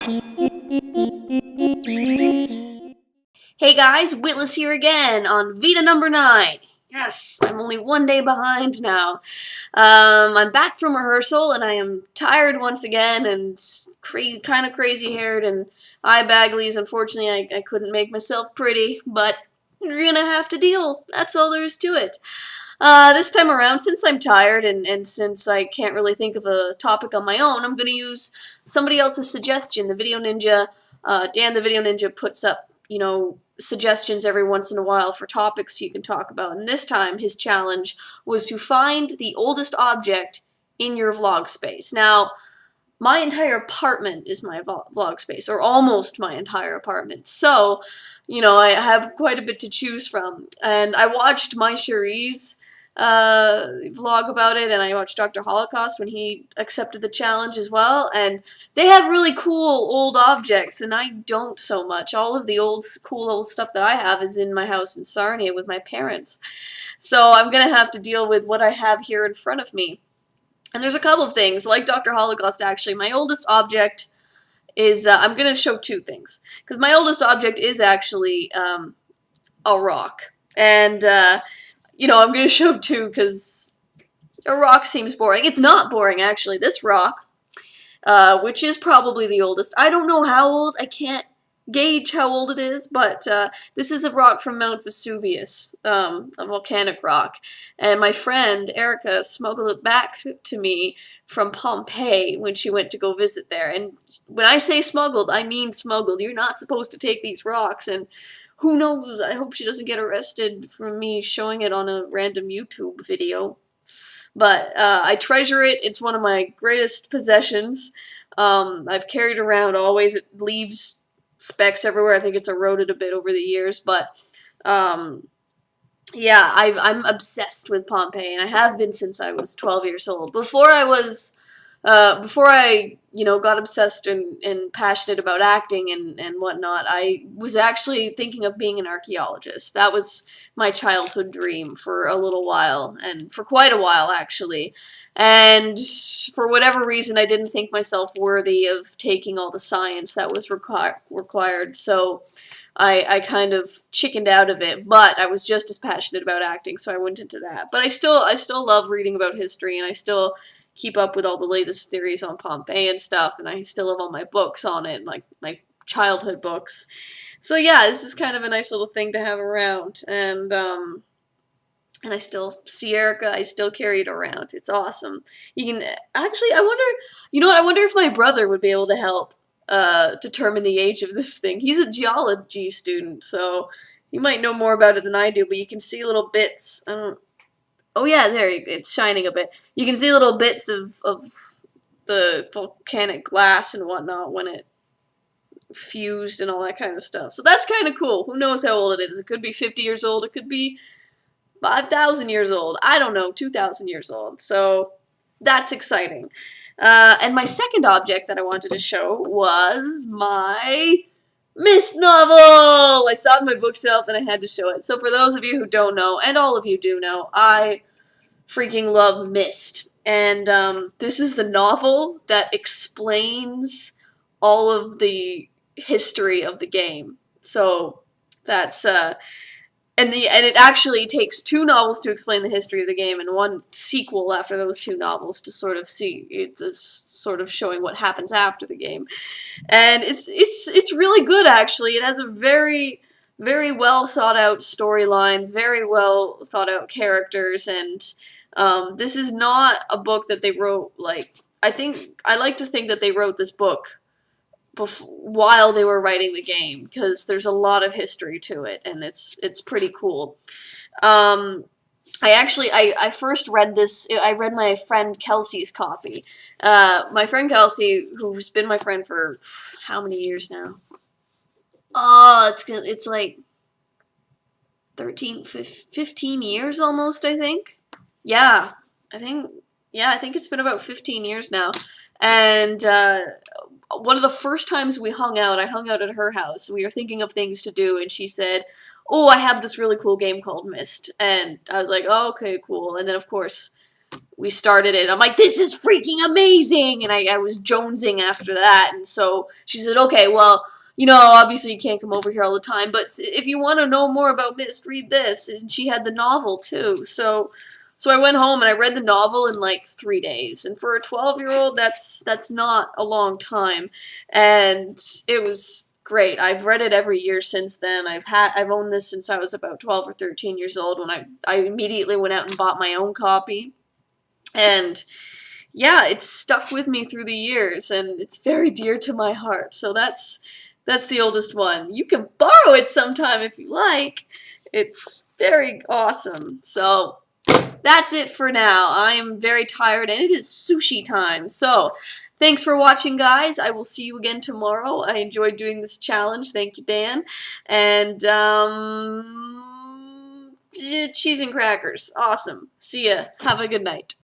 Hey guys, Witless here again on VEDA number 9. Yes, I'm only one day behind now. I'm back from rehearsal and I am tired once again and kind of crazy haired and eye bagglies. Unfortunately, I couldn't make myself pretty, but you're gonna have to deal. That's all there is to it. This time around, since I'm tired and since I can't really think of a topic on my own, I'm going to use somebody else's suggestion. The Video Ninja, Dan the Video Ninja puts up, suggestions every once in a while for topics you can talk about. And this time, his challenge was to find the oldest object in your vlog space. Now, my entire apartment is my vlog space, or almost my entire apartment. So, I have quite a bit to choose from. And I watched my Cherie's vlog about it, and I watched Dr. Holocaust when he accepted the challenge as well, and they have really cool old objects, and I don't so much. All of the cool old stuff that I have is in my house in Sarnia with my parents. So I'm gonna have to deal with what I have here in front of me. And there's a couple of things, like Dr. Holocaust actually. My oldest object is, I'm going to show two things. Because my oldest object is actually a rock. And, I'm going to show two because a rock seems boring. It's not boring, actually. This rock, which is probably the oldest. I don't know how old. I can't gauge how old it is, but this is a rock from Mount Vesuvius, a volcanic rock, and my friend Erica smuggled it back to me from Pompeii when she went to go visit there. And when I say smuggled, I mean smuggled. You're not supposed to take these rocks, and who knows, I hope she doesn't get arrested for me showing it on a random YouTube video. But I treasure it. It's one of my greatest possessions. I've carried around always. It leaves specks everywhere. I think it's eroded a bit over the years, but yeah, I'm obsessed with Pompeii, and I have been since I was 12 years old. Before I got obsessed and passionate about acting and whatnot, I was actually thinking of being an archaeologist. That was my childhood dream for a little while, and for quite a while, actually. And for whatever reason, I didn't think myself worthy of taking all the science that was required, so I kind of chickened out of it, but I was just as passionate about acting, so I went into that. But I still love reading about history, and I still keep up with all the latest theories on Pompeii and stuff, and I still have all my books on it, like my childhood books. So yeah, this is kind of a nice little thing to have around, and I still see Erica, I still carry it around. It's awesome. You can, actually, I wonder if my brother would be able to help determine the age of this thing. He's a geology student, so he might know more about it than I do, but you can see little bits. Oh yeah, there, it's shining a bit. You can see little bits of the volcanic glass and whatnot when it fused and all that kind of stuff. So that's kind of cool. Who knows how old it is? It could be 50 years old. It could be 5,000 years old. I don't know, 2,000 years old. So that's exciting. And my second object that I wanted to show was my Mist novel! I saw it in my bookshelf and I had to show it. So for those of you who don't know, and all of you do know, I freaking love Mist. And this is the novel that explains all of the history of the game. So that's and it actually takes two novels to explain the history of the game, and one sequel after those two novels to sort of see it's sort of showing what happens after the game. And it's really good, actually. It has a very well thought out storyline, very well thought out characters, and this is not a book that they wrote I like to think that they wrote this book while they were writing the game, because there's a lot of history to it, and it's pretty cool. I first read this, I read my friend Kelsey's copy. My friend Kelsey, who's been my friend for how many years now? Oh, it's like 15 years almost, I think. Yeah, I think it's been about 15 years now. And one of the first times we hung out, I hung out at her house. We were thinking of things to do, and she said, "Oh, I have this really cool game called Myst." And I was like, "Oh, okay, cool." And then, of course, we started it. I'm like, this is freaking amazing! And I was jonesing after that. And so she said, okay, well, you know, obviously you can't come over here all the time, but if you want to know more about Myst, read this. And she had the novel, too. So I went home and I read the novel in like 3 days. And for a 12-year-old, that's not a long time. And it was great. I've read it every year since then. I've owned this since I was about 12 or 13 years old when I immediately went out and bought my own copy. And yeah, it's stuck with me through the years, and it's very dear to my heart. So that's the oldest one. You can borrow it sometime if you like. It's very awesome. So that's it for now. I am very tired, and it is sushi time. So thanks for watching, guys. I will see you again tomorrow. I enjoyed doing this challenge. Thank you, Dan. And cheese and crackers. Awesome. See ya. Have a good night.